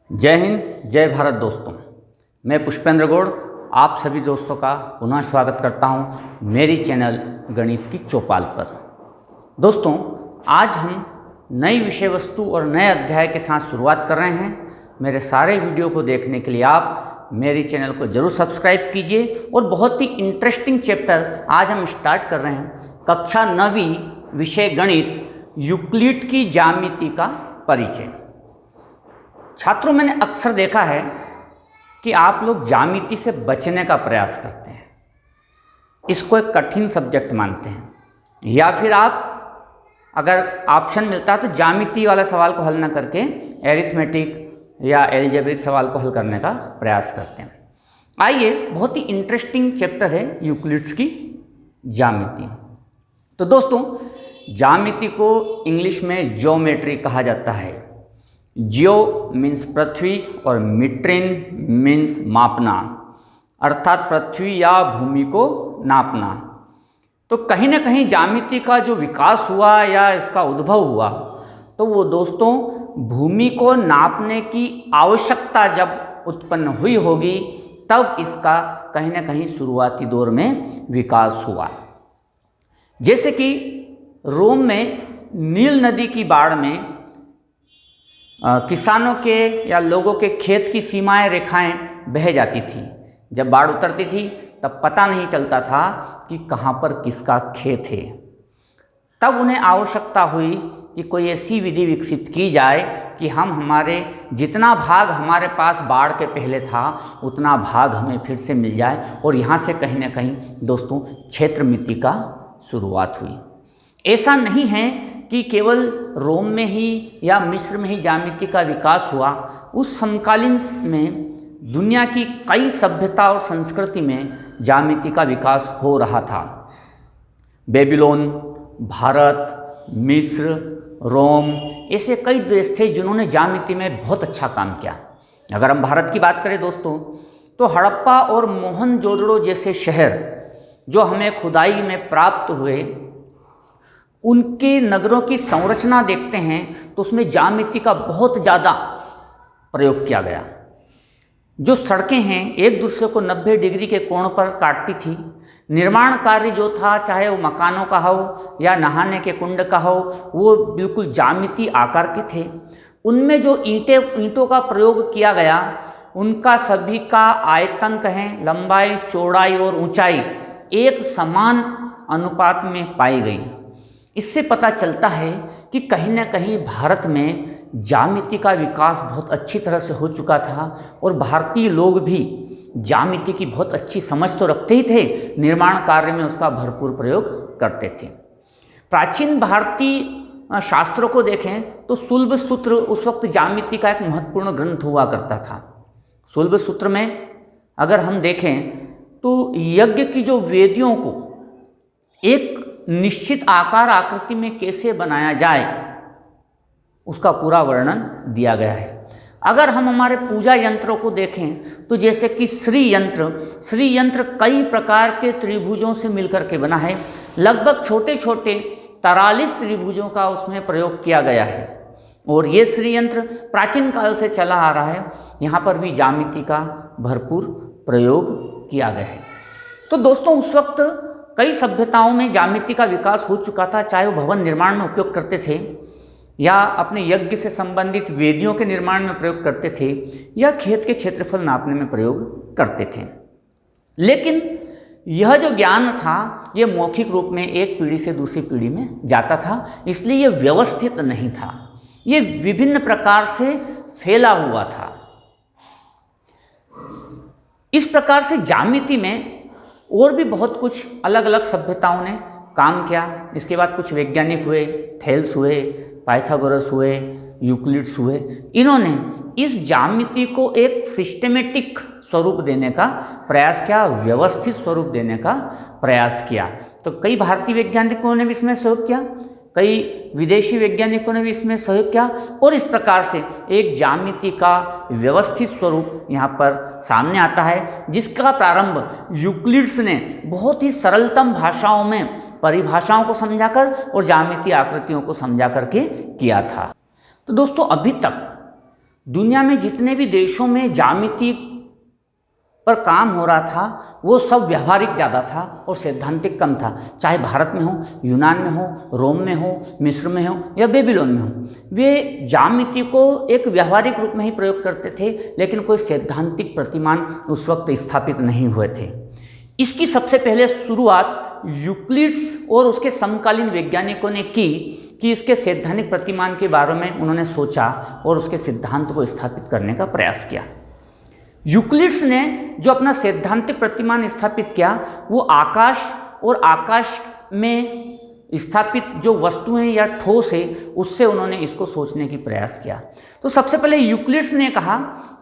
जय हिंद, जय भारत दोस्तों। मैं पुष्पेंद्र गौड़ आप सभी दोस्तों का पुनः स्वागत करता हूं मेरी चैनल गणित की चौपाल पर। दोस्तों, आज हम नई विषय वस्तु और नए अध्याय के साथ शुरुआत कर रहे हैं। मेरे सारे वीडियो को देखने के लिए आप मेरी चैनल को जरूर सब्सक्राइब कीजिए। और बहुत ही इंटरेस्टिंग चैप्टर आज हम स्टार्ट कर रहे हैं। कक्षा 9वीं विषय गणित, यूक्लिड की ज्यामिति का परिचय। छात्रों, मैंने अक्सर देखा है कि आप लोग ज्यामिति से बचने का प्रयास करते हैं, इसको एक कठिन सब्जेक्ट मानते हैं, या फिर आप अगर ऑप्शन मिलता है तो ज्यामिति वाला सवाल को हल न करके एरिथमेटिक या एल्जेब्रिक सवाल को हल करने का प्रयास करते हैं। आइए, बहुत ही इंटरेस्टिंग चैप्टर है यूक्लिड्स की ज्यामिति। तो दोस्तों, ज्यामिति को इंग्लिश में ज्योमेट्री कहा जाता है। जियो मीन्स पृथ्वी और मीट्रिन मीन्स मापना, अर्थात पृथ्वी या भूमि को नापना। तो कहीं ना कहीं ज्यामिति का जो विकास हुआ या इसका उद्भव हुआ, तो वो दोस्तों भूमि को नापने की आवश्यकता जब उत्पन्न हुई होगी, तब इसका कहीं ना कहीं शुरुआती दौर में विकास हुआ। जैसे कि रोम में नील नदी की बाढ़ में किसानों के या लोगों के खेत की सीमाएं रेखाएं बह जाती थी। जब बाढ़ उतरती थी तब पता नहीं चलता था कि कहाँ पर किसका खेत है। तब उन्हें आवश्यकता हुई कि कोई ऐसी विधि विकसित की जाए कि हम हमारे जितना भाग हमारे पास बाढ़ के पहले था उतना भाग हमें फिर से मिल जाए। और यहाँ से कहीं ना कहीं दोस्तों क्षेत्र मिति का शुरुआत हुई। ऐसा नहीं है कि केवल रोम में ही या मिस्र में ही ज्यामिति का विकास हुआ। उस समकालीन में दुनिया की कई सभ्यता और संस्कृति में ज्यामिति का विकास हो रहा था। बेबीलोन, भारत, मिस्र, रोम, ऐसे कई देश थे जिन्होंने ज्यामिति में बहुत अच्छा काम किया। अगर हम भारत की बात करें दोस्तों, तो हड़प्पा और मोहनजोदड़ो जैसे शहर जो हमें खुदाई में प्राप्त हुए, उनके नगरों की संरचना देखते हैं तो उसमें ज्यामिति का बहुत ज़्यादा प्रयोग किया गया। जो सड़कें हैं एक दूसरे को 90 डिग्री के कोण पर काटती थी। निर्माण कार्य जो था, चाहे वो मकानों का हो या नहाने के कुंड का हो, वो बिल्कुल ज्यामिति आकार के थे। उनमें जो ईंटों का प्रयोग किया गया, उनका सभी का आयतन कहें, लंबाई, चौड़ाई और ऊंचाई एक समान अनुपात में पाई गई। इससे पता चलता है कि कहीं ना कहीं भारत में ज्यामिति का विकास बहुत अच्छी तरह से हो चुका था। और भारतीय लोग भी ज्यामिति की बहुत अच्छी समझ तो रखते ही थे, निर्माण कार्य में उसका भरपूर प्रयोग करते थे। प्राचीन भारतीय शास्त्रों को देखें तो शुल्ब सूत्र उस वक्त ज्यामिति का एक महत्वपूर्ण ग्रंथ हुआ करता था। शुल्ब सूत्र में अगर हम देखें तो यज्ञ की जो वेदियों को एक निश्चित आकार आकृति में कैसे बनाया जाए, उसका पूरा वर्णन दिया गया है। अगर हम हमारे पूजा यंत्रों को देखें तो जैसे कि श्री यंत्र कई प्रकार के त्रिभुजों से मिलकर के बना है। लगभग छोटे छोटे 43 त्रिभुजों का उसमें प्रयोग किया गया है। और ये श्री यंत्र प्राचीन काल से चला आ रहा है। यहाँ पर भी ज्यामिति का भरपूर प्रयोग किया गया है। तो दोस्तों, उस वक्त कई सभ्यताओं में ज्यामिति का विकास हो चुका था, चाहे वो भवन निर्माण में उपयोग करते थे या अपने यज्ञ से संबंधित वेदियों के निर्माण में प्रयोग करते थे या खेत के क्षेत्रफल नापने में प्रयोग करते थे। लेकिन यह जो ज्ञान था, ये मौखिक रूप में एक पीढ़ी से दूसरी पीढ़ी में जाता था, इसलिए ये व्यवस्थित नहीं था। ये विभिन्न प्रकार से फैला हुआ था। इस प्रकार से ज्यामिति में और भी बहुत कुछ अलग अलग सभ्यताओं ने काम किया। इसके बाद कुछ वैज्ञानिक हुए, थेल्स हुए, पाइथागोरस हुए, यूक्लिड्स हुए। इन्होंने इस ज्यामिति को एक सिस्टमेटिक स्वरूप देने का प्रयास किया, व्यवस्थित स्वरूप देने का प्रयास किया। तो कई भारतीय वैज्ञानिकों ने भी इसमें सहयोग किया, कई विदेशी वैज्ञानिकों ने भी इसमें सहयोग किया। और इस प्रकार से एक ज्यामिति का व्यवस्थित स्वरूप यहाँ पर सामने आता है, जिसका प्रारंभ यूक्लिड्स ने बहुत ही सरलतम भाषाओं में परिभाषाओं को समझाकर और ज्यामितीय आकृतियों को समझा करके किया था। तो दोस्तों, अभी तक दुनिया में जितने भी देशों में ज्यामिति पर काम हो रहा था वो सब व्यवहारिक ज़्यादा था और सैद्धांतिक कम था। चाहे भारत में हो, यूनान में हो, रोम में हो, मिस्र में हो या बेबीलोन में हो, वे ज्यामिति को एक व्यवहारिक रूप में ही प्रयोग करते थे, लेकिन कोई सैद्धांतिक प्रतिमान उस वक्त स्थापित नहीं हुए थे। इसकी सबसे पहले शुरुआत यूक्लिड्स और उसके समकालीन वैज्ञानिकों ने की कि इसके सैद्धांतिक प्रतिमान के बारे में उन्होंने सोचा और उसके सिद्धांत को स्थापित करने का प्रयास किया। यूक्लिड्स ने जो अपना सैद्धांतिक प्रतिमान स्थापित किया वो आकाश और आकाश में स्थापित जो वस्तुएं या ठोस है उससे उन्होंने इसको सोचने की प्रयास किया। तो सबसे पहले यूक्लिड्स ने कहा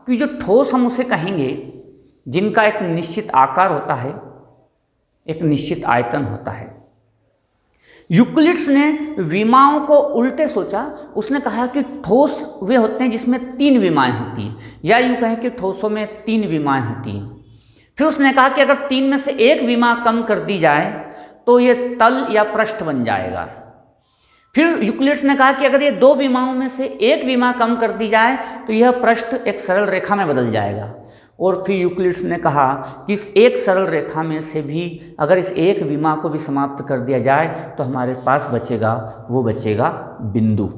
कि जो ठोस हम उसे कहेंगे जिनका एक निश्चित आकार होता है, एक निश्चित आयतन होता है। यूक्लिड्स ने विमाओं को उल्टे सोचा। उसने कहा कि ठोस वे होते हैं जिसमें 3 विमाएं होती हैं, या यूँ कहें कि ठोसों में 3 विमाएं होती हैं। फिर उसने कहा कि अगर 3 में से 1 विमा कम कर दी जाए तो ये तल या पृष्ठ बन जाएगा। फिर यूक्लिड्स ने कहा कि अगर ये 2 विमाओं में से 1 विमा कम कर दी जाए तो यह पृष्ठ एक सरल रेखा में बदल जाएगा। और फिर यूक्लिड्स ने कहा कि इस एक सरल रेखा में से भी अगर इस एक विमा को भी समाप्त कर दिया जाए तो हमारे पास बचेगा, वो बचेगा बिंदु।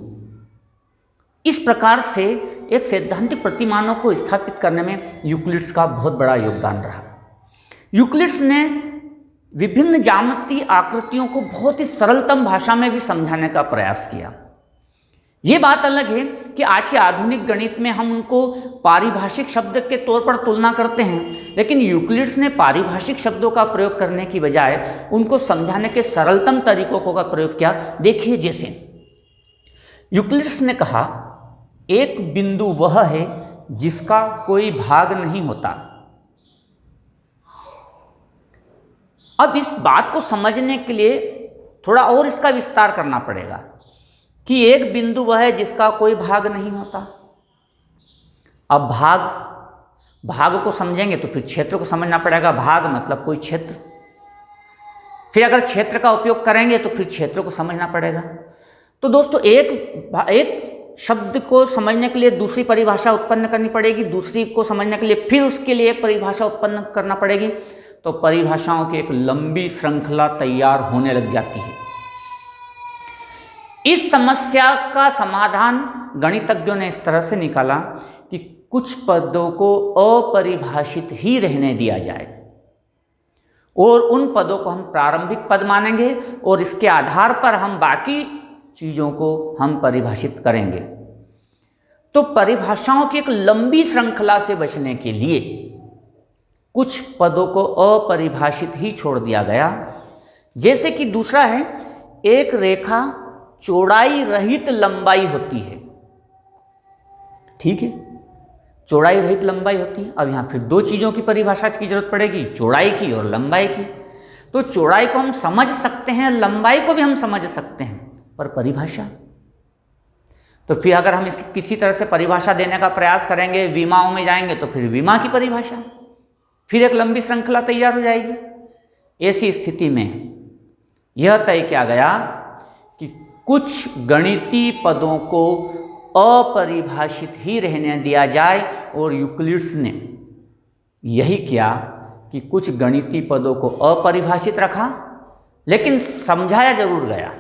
इस प्रकार से एक सैद्धांतिक प्रतिमानों को स्थापित करने में यूक्लिड्स का बहुत बड़ा योगदान रहा। यूक्लिड्स ने विभिन्न ज्यामितीय आकृतियों को बहुत ही सरलतम भाषा में भी समझाने का प्रयास किया। ये बात अलग है कि आज के आधुनिक गणित में हम उनको पारिभाषिक शब्द के तौर पर तुलना करते हैं, लेकिन यूक्लिड्स ने पारिभाषिक शब्दों का प्रयोग करने की बजाय उनको समझाने के सरलतम तरीकों का प्रयोग किया। देखिए, जैसे यूक्लिड्स ने कहा एक बिंदु वह है जिसका कोई भाग नहीं होता। अब इस बात को समझने के लिए थोड़ा और इसका विस्तार करना पड़ेगा कि एक बिंदु वह है जिसका कोई भाग नहीं होता। अब भाग को समझेंगे तो फिर क्षेत्र को समझना पड़ेगा। भाग मतलब कोई क्षेत्र। फिर अगर क्षेत्र का उपयोग करेंगे तो फिर क्षेत्र को समझना पड़ेगा। तो दोस्तों एक शब्द को समझने के लिए दूसरी परिभाषा उत्पन्न करनी पड़ेगी, दूसरी को समझने के लिए फिर उसके लिए एक परिभाषा उत्पन्न करना पड़ेगी। तो परिभाषाओं की एक लंबी श्रृंखला तैयार होने लग जाती है। इस समस्या का समाधान गणितज्ञों ने इस तरह से निकाला कि कुछ पदों को अपरिभाषित ही रहने दिया जाए और उन पदों को हम प्रारंभिक पद मानेंगे और इसके आधार पर हम बाकी चीज़ों को हम परिभाषित करेंगे। तो परिभाषाओं की एक लंबी श्रृंखला से बचने के लिए कुछ पदों को अपरिभाषित ही छोड़ दिया गया। जैसे कि दूसरा है, एक रेखा चौड़ाई रहित लंबाई होती है। ठीक है, चौड़ाई रहित लंबाई होती है। अब यहाँ फिर 2 चीज़ों की परिभाषा की जरूरत पड़ेगी, चौड़ाई की और लंबाई की। तो चौड़ाई को हम समझ सकते हैं, लंबाई को भी हम समझ सकते हैं, पर परिभाषा। तो फिर अगर हम इसकी किसी तरह से परिभाषा देने का प्रयास करेंगे, विमाओं में जाएंगे तो फिर विमा की परिभाषा, फिर एक लंबी श्रृंखला तैयार हो जाएगी। ऐसी स्थिति में यह तय किया गया कि कुछ गणितीय पदों को अपरिभाषित ही रहने दिया जाए और यूक्लिड्स ने यही किया कि कुछ गणितीय पदों को अपरिभाषित रखा, लेकिन समझाया जरूर गया।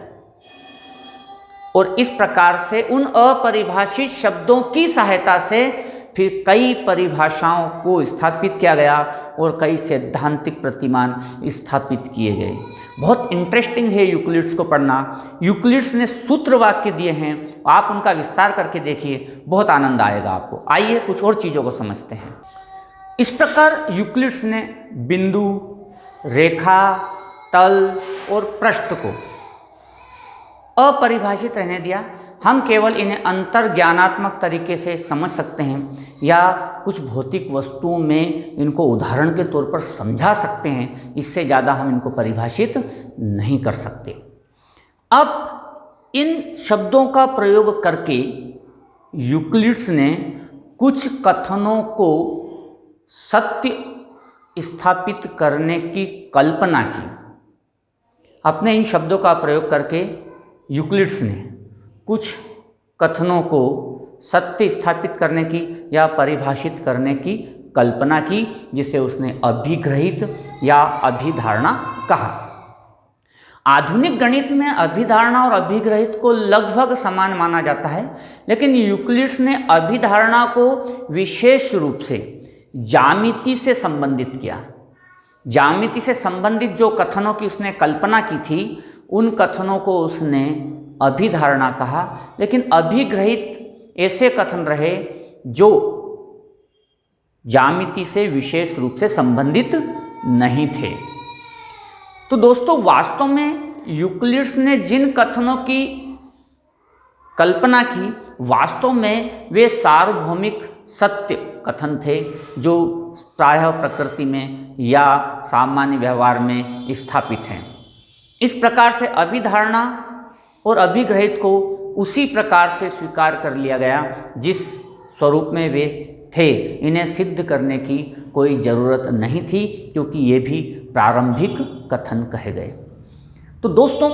और इस प्रकार से उन अपरिभाषित शब्दों की सहायता से फिर कई परिभाषाओं को स्थापित किया गया और कई सैद्धांतिक प्रतिमान स्थापित किए गए। बहुत इंटरेस्टिंग है यूक्लिड्स को पढ़ना। यूक्लिड्स ने सूत्र वाक्य दिए हैं, आप उनका विस्तार करके देखिए, बहुत आनंद आएगा आपको। आइए कुछ और चीज़ों को समझते हैं। इस प्रकार यूक्लिड्स ने बिंदु, रेखा, तल और पृष्ठ को अपरिभाषित रहने दिया। हम केवल इन्हें अंतर्ज्ञानात्मक तरीके से समझ सकते हैं या कुछ भौतिक वस्तुओं में इनको उदाहरण के तौर पर समझा सकते हैं, इससे ज़्यादा हम इनको परिभाषित नहीं कर सकते। अब इन शब्दों का प्रयोग करके यूक्लिड्स ने कुछ कथनों को सत्य स्थापित करने की कल्पना की। अपने इन शब्दों का प्रयोग करके यूक्लिड्स ने कुछ कथनों को सत्य स्थापित करने की या परिभाषित करने की कल्पना की, जिसे उसने अभिग्रहित या अभिधारणा कहा। आधुनिक गणित में अभिधारणा और अभिग्रहित को लगभग समान माना जाता है, लेकिन यूक्लिड्स ने अभिधारणा को विशेष रूप से ज्यामिति से संबंधित किया। ज्यामिति से संबंधित जो कथनों की उसने कल्पना की थी, उन कथनों को उसने अभिधारणा कहा, लेकिन अभिग्रहित ऐसे कथन रहे जो ज्यामिति से विशेष रूप से संबंधित नहीं थे। तो दोस्तों, वास्तव में यूक्लिड्स ने जिन कथनों की कल्पना की, वास्तव में वे सार्वभौमिक सत्य कथन थे जो प्रायः प्रकृति में या सामान्य व्यवहार में स्थापित हैं। इस प्रकार से अभिधारणा और अभिग्रहित को उसी प्रकार से स्वीकार कर लिया गया जिस स्वरूप में वे थे। इन्हें सिद्ध करने की कोई ज़रूरत नहीं थी, क्योंकि ये भी प्रारंभिक कथन कहे गए। तो दोस्तों,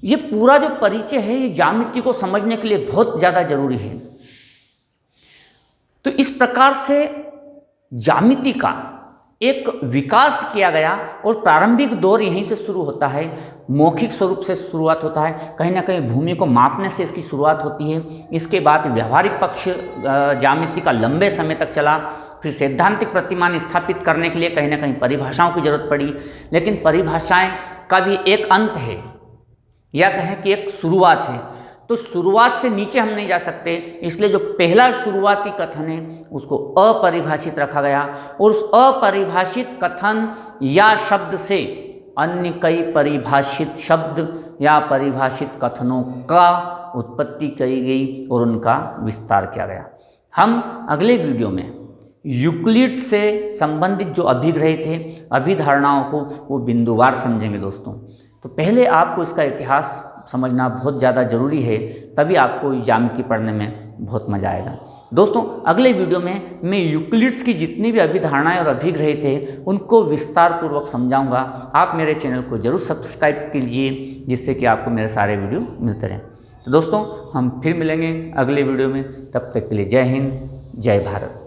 ये पूरा जो परिचय है, ये ज्यामिति को समझने के लिए बहुत ज़्यादा जरूरी है। तो इस प्रकार से ज्यामिति का एक विकास किया गया और प्रारंभिक दौर यहीं से शुरू होता है। मौखिक स्वरूप से शुरुआत होता है, कहीं ना कहीं भूमि को मापने से इसकी शुरुआत होती है। इसके बाद व्यवहारिक पक्ष ज्यामिति का लंबे समय तक चला। फिर सैद्धांतिक प्रतिमान स्थापित करने के लिए कहीं ना कहीं परिभाषाओं की जरूरत पड़ी, लेकिन परिभाषाएं का भी एक अंत है, या कहें कि एक शुरुआत है। तो शुरुआत से नीचे हम नहीं जा सकते, इसलिए जो पहला शुरुआती कथन है उसको अपरिभाषित रखा गया, और उस अपरिभाषित कथन या शब्द से अन्य कई परिभाषित शब्द या परिभाषित कथनों का उत्पत्ति की गई और उनका विस्तार किया गया। हम अगले वीडियो में यूक्लिड से संबंधित जो अभिग्रहित थे, अभिधारणाओं को वो बिंदुवार समझेंगे दोस्तों। तो पहले आपको इसका इतिहास समझना बहुत ज़्यादा ज़रूरी है, तभी आपको ज्यामिति पढ़ने में बहुत मज़ा आएगा। दोस्तों, अगले वीडियो में मैं यूक्लिड्स की जितनी भी अभिधारणाएं और अभिग्रहित थे उनको विस्तार पूर्वक समझाऊंगा। आप मेरे चैनल को जरूर सब्सक्राइब कीजिए, जिससे कि आपको मेरे सारे वीडियो मिलते रहें। तो दोस्तों, हम फिर मिलेंगे अगले वीडियो में। तब तक के लिए जय हिंद, जय भारत।